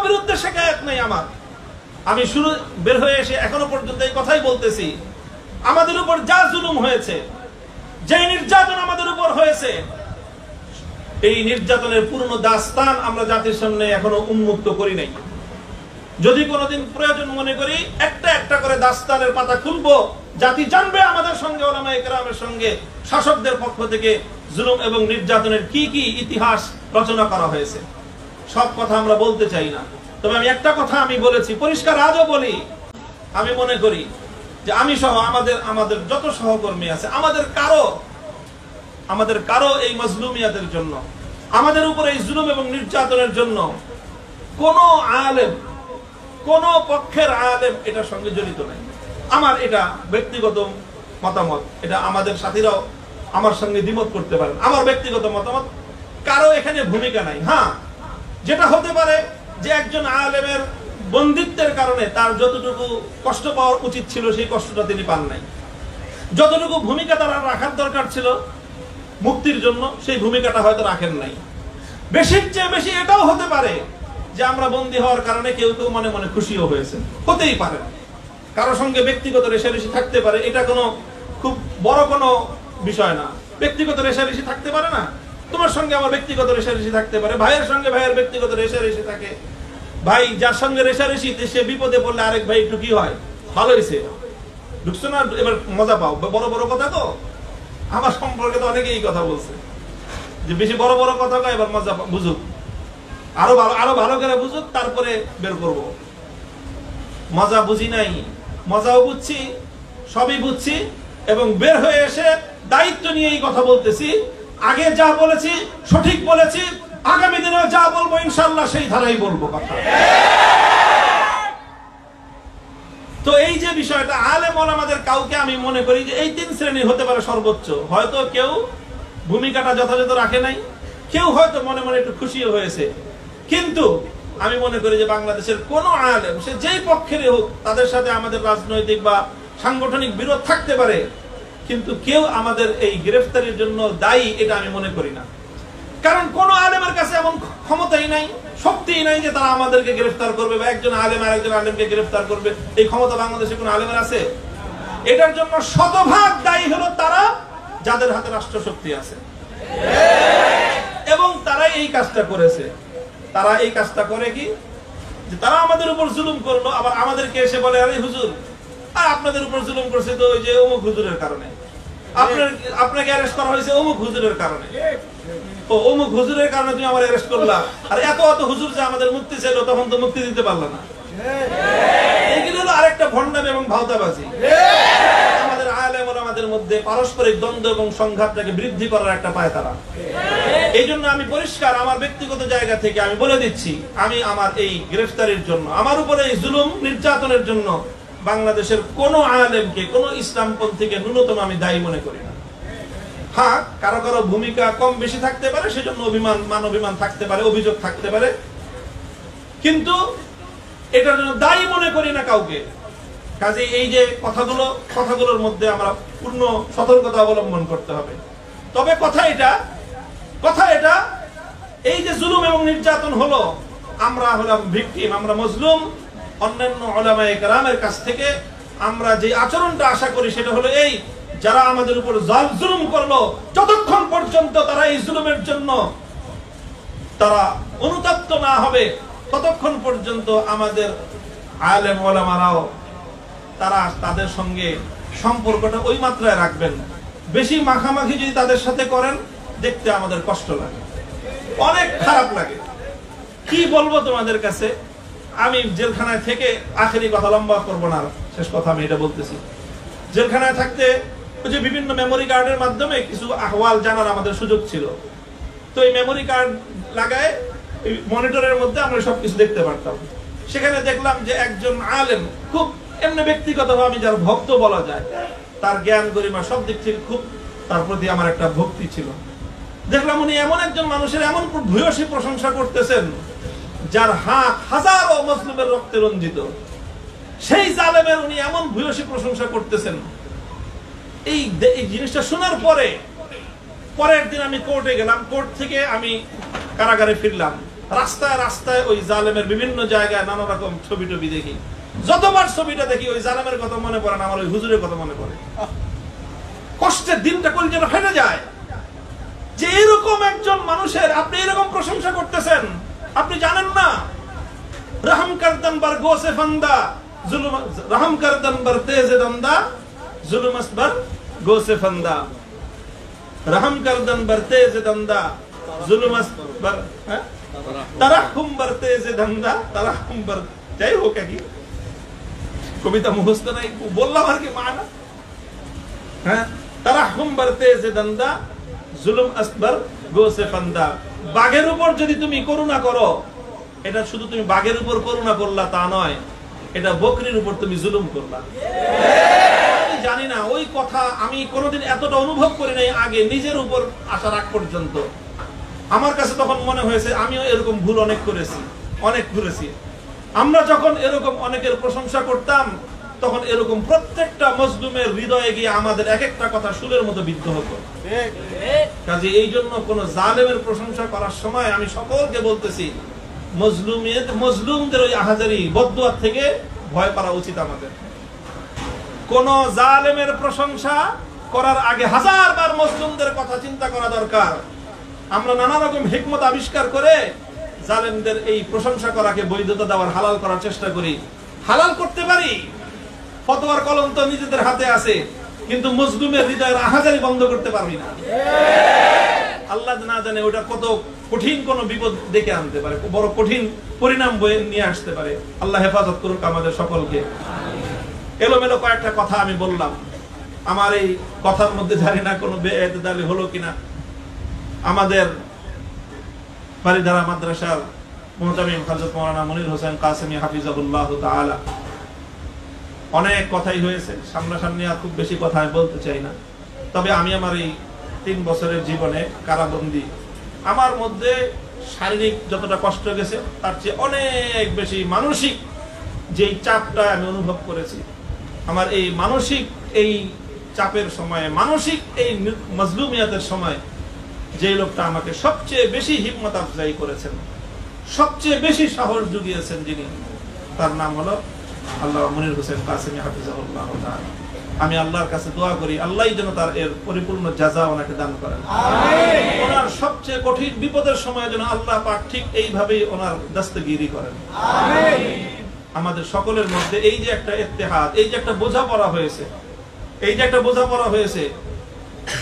বিরুদ্ধে শিকায়ত নেই আমার। আমি শুরু বের হয়ে এসে এখনো পর্যন্ত এই কথাই বলতেছি, আমাদের উপর যা জুলুম হয়েছে, যে নির্যাতন আমাদের উপর হয়েছে, এই নির্যাতনের পূর্ণ দাস্তান আমরা জাতির সামনে এখনো উন্মুক্ত করি নাই। যদি কোনোদিন প্রয়োজন মনে করি একটা একটা করে দাস্তানের পাতা খুলবো, জাতি জানবে আমাদের সঙ্গে, উলামায়ে কেরামের সঙ্গে শাসকদের পক্ষ থেকে জুলুম এবং নির্যাতনের কি কি ইতিহাস রচনা করা হয়েছে। সব কথা আমরা বলতে চাই না, তবে আমি একটা কথা আমি বলেছি, পরিষ্কার আজও বলি, আমি মনে করি যে আমি সহ আমাদের যত সহকর্মী আছে, আমাদের কারো এই মাজলুমিয়াতের জন্য, আমাদের উপর এই জুলুম এবং নির্যাতনের জন্য কোন আলেম, কোন পক্ষের আলেম এটার সঙ্গে জড়িত নাই। আমার এটা ব্যক্তিগত মতামত, এটা আমাদের সাথীরাও আমার সঙ্গে দ্বিমত করতে পারেন, আমার ব্যক্তিগত মতামত, কারো এখানে ভূমিকা নাই। হ্যাঁ, যেটা হতে পারে যে একজন আলেমের বন্দিত্বের কারণে তার যতটুকু কষ্ট পাওয়া উচিত ছিল সেই কষ্টটা তিনি পান নাই, যতটুকু ভূমিকা তার রাখার দরকার ছিল মুক্তির জন্য সেই ভূমিকাটা হয়তো রাখেন নাই। বেশির চেয়ে বেশি এটাও হতে পারে যে আমরা বন্দী হওয়ার কারণে কেউ কেউ মনে মনে খুশিও হয়েছে, হতেই পারে, কারো সঙ্গে ব্যক্তিগত রেষারেষি থাকতে পারে, এটা কোনো খুব বড় কোনো বিষয় না। ব্যক্তিগত রেষারেষি থাকতে পারে না, তোমার সঙ্গে আমার ব্যক্তিগত রেষারেষি থাকতে পারে, ভাইয়ের সঙ্গে ভাইয়ের ব্যক্তিগত রেষারেষি থাকে। ভাই যার সঙ্গে রেষারেষি, সে বিপদে পড়লে আরেক ভাই একটু কি হয়, ভালো হয়েছে, ঢুকছো না, এবার মজা পাও। বড় বড় কথা তো, আমার সম্পর্কে তো অনেকেই কথা বলছে যে বেশি বড় বড় কথা কয়, এবার মজা বুঝুক, আরো ভালো করে বুঝুক, তারপরে বের করব। মজা বুঝি নাই, মজাও বুঝছি, সবই বুঝছি, এবং বের হয়ে এসে দায়িত্ব নিয়ে এই কথা বলতেছি। আগে যা বলেছি সঠিক বলেছি, আগামী দিনে যা বলবো ইনশাআল্লাহ সেই ধারাই বলবো কথা। তো এই যে বিষয়টা, আলেম ওলামাদের কাউকে আমি মনে করি যে এই তিন শ্রেণীর হতে পারে সর্বোচ্চ। হয়তো কেউ ভূমিকাটা যথাযথ রাখে নাই, কেউ হয়তো মনে মনে একটু খুশিও হয়েছে, কিন্তু আমি মনে করি যে বাংলাদেশের কোন আলেম, সে যেই পক্ষেরই হোক, তাদের সাথে আমাদের রাজনৈতিক বা সাংগঠনিক বিরোধ থাকতে পারে, কিন্তু কেউ আমাদের এই গ্রেফতারির জন্য দায়ী এটা আমি মনে করি না। কারণ কোন আলেমের কাছে এমন ক্ষমতাই নাই, শক্তিই নাই যে তারা আমাদেরকে গ্রেফতার করবে বা একজন আলেম আরেকজন আলেমকে গ্রেফতার করবে। এই ক্ষমতা বাংলাদেশে কোন আলেমের আছে? এটার জন্য শতভাগ দায়ী হলো তারা যাদের হাতে রাষ্ট্রশক্তি আছে, এবং তারা এই কাজটা করেছে। তারা এই কাজটা করে কি, যে তারা আমাদের উপর জুলুম করলো, আবার আমাদেরকে এসে বলে, আরে হুজুর, আর আপনাদের উপর জুলুম করছে তো ওই যে অমুক হুজুরের কারণে, আপনাকে অ্যারেস্ট করা হয়েছে অমুক হুজুরের কারণে, ও অমুক হুজুরের কারণে তুমি আমার অ্যারেস্ট করলা, আর এত হুজুর যে আমাদের মুক্তি ছিল তখন তো মুক্তি দিতে পারলো না। এগুলো হলো আরেকটা ভণ্ডামি এবং ভাওতাবাজি। আমাদের আলেম ওলামাদের মধ্যে পারস্পরিক দ্বন্দ্ব এবং সংঘাতটাকে বৃদ্ধি করার একটা পায়তারা। এই জন্য আমি পরিষ্কার আমার ব্যক্তিগত জায়গা থেকে আমি বলে দিচ্ছি, আমি আমার এই গ্রেফতারির জন্য, আমার উপরে এই জুলুম নির্যাতনের জন্য বাংলাদেশের কোন আলেমকে, কোন ইসলামপন্থীকে ন্যূনতম আমি দায়ী মনে করি না। হ্যাঁ, কারো কারো ভূমিকা কম বেশি থাকতে পারে, সেজন্য অভিমান থাকতে পারে, অভিযোগ থাকতে পারে, কিন্তু এটার জন্য দায়ী মনে করি না কাউকে। কাজে এই যে কথাগুলোর মধ্যে আমরা পূর্ণ সতর্কতা অবলম্বন করতে হবে। তবে কথা এটা এই যে জুলুম এবং নির্যাতন হলো, আমরা হলাম ভিকটিম, আমরা মজলুম। অন্যান্য উলামায়ে কেরামের কাছ থেকে আমরা যে আচরণটা আশা করি সেটা হলো এই, যারা আমাদের উপর জুলুম করলো, যতক্ষণ পর্যন্ত তারা এই জুলুমের জন্য তারা অনুতপ্ত না হবে, ততক্ষণ পর্যন্ত আমাদের আলেম ওলামারাও তারা তাদের সঙ্গে সম্পর্কটা ওই মাত্রায় রাখবেন। বেশি মাখামাখি যদি তাদের সাথে করেন, দেখতে আমাদের কষ্ট লাগে, অনেক খারাপ লাগে। কি বলবো তোমাদের কাছে, আমি জেলখানায় থেকে, আখেরি কথা লম্বা করবো না, শেষ কথা আমি এটা বলতেছি, জেলখানায় থাকতে ওই যে বিভিন্ন মেমোরি কার্ডের মাধ্যমে কিছু আহওয়াল জানার আমাদের সুযোগ ছিল। তো এই মেমোরি কার্ড লাগায় মনিটরের মধ্যে আমরা সবকিছু দেখতে পারতাম। সেখানে দেখলাম যে একজন আলেম, খুব এমনি ব্যক্তিগতভাবে আমি যার ভক্ত বলা যায়, তার জ্ঞান গরিমা সব দিক থেকে খুব তার প্রতি আমার একটা ভক্তি ছিল। দেখলাম উনি এমন একজন মানুষের এমন ভূয়সী প্রশংসা করতেছেন যার হাত হাজারো মুসলিমের রক্তে রঞ্জিত, সেই জালেমের উনি এমন ভূয়সী প্রশংসা করতেছেন। এই জিনিসটা শোনার পরের দিন আমি কোর্টে গেলাম, কোর্ট থেকে আমি কারাগারে ফিরলাম। রাস্তায় রাস্তায় ওই জালেমের বিভিন্ন জায়গায় নানা রকম ছবি টবি দেখি, যতবার ছবিটা দেখি ওই জালেমের কথা মনে পড়ে না, আমার ওই হুজুরের কথা মনে পড়ে। কষ্টের দিনটা কলিজাটা ফেটে যায় যে এরকম একজন মানুষের আপনি এরকম প্রশংসা করতেছেন। আপনি জানেন না রহম করদন বার গোসে ফান্দা জুলুম, রহম করদন বার তেজে দন্দা জুলুম আসবার গোসে ফান্দা, রহম করদন বার তেজে দন্দা জুলুম আসবার তারাহুম বার তেজে দন্দা তারাহুম বার, যাই হোক কি কবিতা মুখস্থ নাই, বললাম আর কি মানা। হ্যাঁ, তারাহুম বার তেজে দন্দা জুলুম আসবার গোসে ফান্দা। বাঘের উপর যদি তুমি করুণা করো, এটা শুধু তুমি বাঘের উপর করুণা করলা তা নয়, এটা বকরির উপর তুমি জুলুম করলা। আমি জানি না ওই কথা আমি কোনোদিন এতটা অনুভব করি নাই আগে নিজের উপর আসার আগ পর্যন্ত। আমার কাছে তখন মনে হয়েছে আমিও এরকম ভুল অনেক করেছি, অনেক ঘুরেছি। আমরা যখন এরকম অনেকের প্রশংসা করতাম তখন এরকম প্রত্যেকটা মজলুমের হৃদয়ে গিয়ে আমাদের এক একটা কথা সুরের মতো বিদ্ধ হতো। কাজে এই জন্য কোন জালেমের প্রশংসা করার সময় আমি সকলকে বলতেছি মজলুমদের ওই আহাজারি বদদুয়া থেকে ভয় পাওয়া উচিত আমাদের। কোন জালেমের প্রশংসা করার আগে হাজারবার মজলুমদের কথা চিন্তা করা দরকার। আমরা নানা রকম হিকমত আবিষ্কার করে জালেমদের এই প্রশংসা করাকে বৈধতা দেওয়ার, হালাল করার চেষ্টা করি। হালাল করতে পারি, ফতোয়ার কলম তো নিজেদের হাতে আছে, কিন্তু মজলুমের হৃদয়ের আহাজারি বন্ধ করতে পারবি না। আল্লাহ না জানে ওটা কত কঠিন কোন বিপদ ডেকে আনতে পারে, বড় কঠিন পরিণাম বয়ে নিয়ে আসতে পারে। আল্লাহ হেফাজত করুক আমাদের সকলকে। এলোমেলো কয়েকটা কথা আমি বললাম, আমার এই কথার মধ্যে জানি না কোনো বেএতদালি হলো কিনা। আমাদের বারিধারা মাদ্রাসার মুহতামিম হযরত মাওলানা মনির হোসেন কাসেমি হাফিজাহুল্লাহ তাআলা, অনেক কথাই হয়েছে, সামনাসামনি আর খুব বেশি কথা আমি বলতে চাই না। তবে আমি আমার এই 3 বছরের জীবনে কারাবন্দী, আমার মধ্যে শারীরিক যতটা কষ্ট গেছে তার চেয়ে অনেক বেশি মানসিক যেই চাপটা আমি অনুভব করেছি, আমার এই মানসিক এই চাপের সময়ে, মানসিক এই মজলুমিয়াতের সময় যে লোকটা আমাকে সবচেয়ে বেশি হিম্মত আফজাই করেছেন, সবচেয়ে বেশি সাহস জুগিয়েছেন, যিনি, তার নাম হলো আল্লাহ মনির হোসেন কাসেমি হাফিজাহুল্লাহ তাআলা। আমি আল্লাহর কাছে দোয়া করি আল্লাহই যেন তার এর পরিপূর্ণ জাযা ওনাকে দান করেন। আমিন। ওনার সবচেয়ে কঠিন বিপদের সময় যেন আল্লাহ পাক ঠিক এইভাবেই ওনার দস্তগিরি করেন। আমিন। আমাদের সকলের মধ্যে এই যে একটা ইত্তেহাদ, এই যে একটা বোঝাপড়া হয়েছে, এই যে একটা বোঝাপড়া হয়েছে,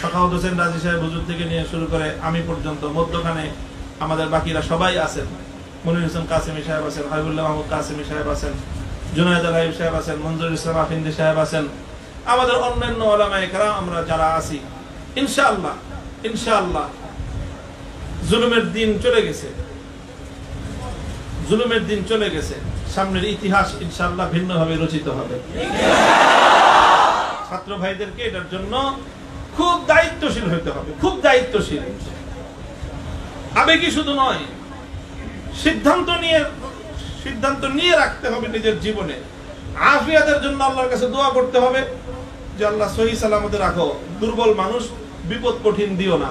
সাখাওয়াত হোসেন রাজি সাহেব হুজুর থেকে নিয়ে শুরু করে আমি পর্যন্ত, মধ্যখানে আমাদের বাকিরা সবাই আছেন। মনির হোসেন কাসেমি সাহেব আছেন, হাবিবুল্লাহ মাহমুদ কাসেমি সাহেব আছেন, জুনায়েদ আল হাবিব সাহেব আছেন, মনজুরুল ইসলাম আফিন্দি সাহেব আছেন, আমাদের অন্যান্য উলামায়ে কেরাম আমরা যারা আছি, ইনশাআল্লাহ ইনশাআল্লাহ জুলুমের দিন চলে গেছে, জুলুমের দিন চলে গেছে, সামনের ইতিহাস ইনশাআল্লাহ ভিন্নভাবে রচিত হবে। ছাত্র ভাইদেরকে এটার জন্য খুব দায়িত্বশীল হতে হবে, খুব দায়িত্বশীল। আবেগী শুধু নয়, সিদ্ধান্ত নিয়ে রাখতে হবে নিজের জীবনে। আফিয়াতের জন্য আল্লাহর কাছে দোয়া করতে হবে যে আল্লাহ সহি সালামতে রাখো, দুর্বল মানুষ, বিপদ কঠিন দিও না।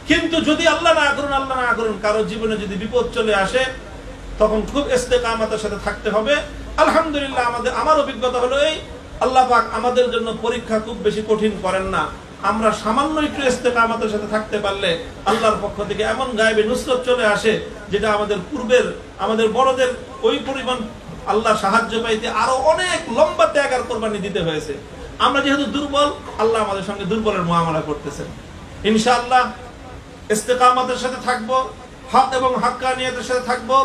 কিন্তু যদি আল্লাহ না করুন কারো জীবনে যদি বিপদ চলে আসে, তখন খুব ইস্তেকামতের সাথে থাকতে হবে। আলহামদুলিল্লাহ আমার অভিজ্ঞতা হলো এই, আল্লাহ পাক আমাদের জন্য পরীক্ষা খুব বেশি কঠিন করেন না। আমরা সামান্য একটু ইস্তেকামতের সাথে থাকতে পারলে আল্লাহর পক্ষ থেকে এমন গায়েবে নুসরত চলে আসে, যেটা আমাদের পূর্বের আমাদের বড়দের ওই পরিমাণ আল্লাহর সাহায্য পাইতে আরো অনেক লম্বা ত্যাগ আর কোরবানি দিতে হয়েছে। আমরা যেহেতু দুর্বল, আল্লাহ আমাদের সঙ্গে দুর্বলের মুআমালা করতেছেন। ইনশাআল্লাহ ইস্তেকামতের সাথে থাকবো, হক এবং হাক্কানিয়াতের সাথে থাকবো,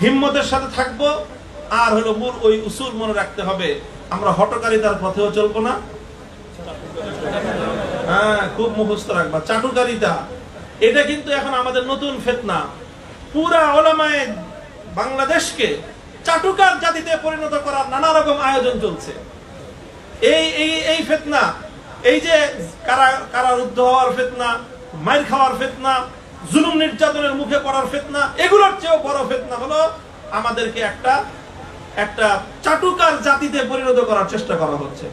হিম্মতের সাথে থাকবো। আর হলো মূল ওই উসুল মনে রাখতে হবে, আমরা হটকারিতার পথেও চলবো না। হ্যাঁ, খুব মুখস্থ রাখবা, চাটুকারিতা এটা কিন্তু এখন আমাদের নতুন ফিতনা। পুরা উলামায়ে বাংলাদেশকে চাটুকার জাতিতে পরিণত করার নানা রকম আয়োজন চলছে। এই ফিতনা, এই যে কারারুদ্ধ হওয়ার ফিতনা, মাইর খাওয়ার ফিতনা, জুলুম নির্যাতনের মুখে পড়ার ফিতনা, এগুলোর চেয়েও বড় ফিতনা হলো আমাদেরকে একটা চাটুকার জাতিতে পরিণত করার চেষ্টা করা হচ্ছে।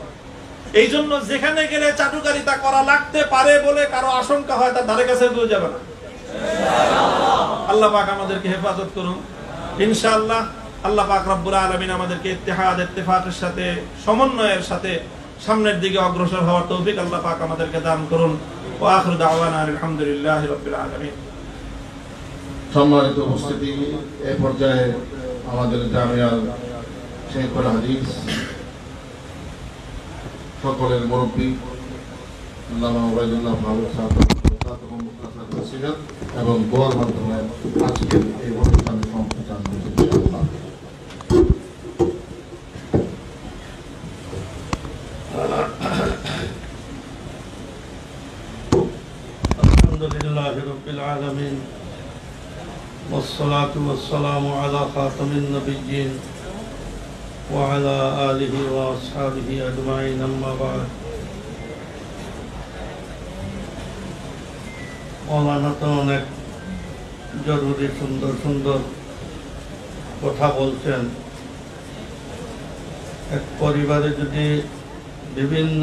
এই জন্য যেখানে গেলে চাটুকারিতা করা লাগতে পারে বলে কারো আশঙ্কা হয়, তার ধারে কাছে কেউ যাবে না। আল্লাহ পাক আমাদেরকে হেফাজত করুন ইনশাআল্লাহ। আল্লাহ পাক রব্বুল আলামিন আমাদেরকে ইত্তেহাদ ইত্তেফাকের সাথে সমন্বয়ের সাথে সামনের দিকে অগ্রসর হওয়ার তৌফিক আল্লাহ পাক আমাদেরকে দান করুন। ওয়া আখিরু দাওয়ানা আলহামদুলিল্লাহি রাব্বিল আলামিন। সম্মানিত উপস্থিতি, এই পর্যায়ে আমাদের জামিয়ার শেখুল হাদিস সকলের মুরব্বী আল্লামা ওবায়দুল্লাহ ফারুক সাহেব এবং দোয়ার মাধ্যমে আজকের এই অনুষ্ঠানে সম্প্রচার ইনশাআল্লাহ। আলহামদুলিল্লাহি রাব্বিল আলামিন والصلاة والسلام على خاتم النبيين وعلى آله وأصحابه أجمعين أما بعد মৌলানা তো অনেক জরুরি সুন্দর সুন্দর কথা বলছেন। এক পরিবারে যদি বিভিন্ন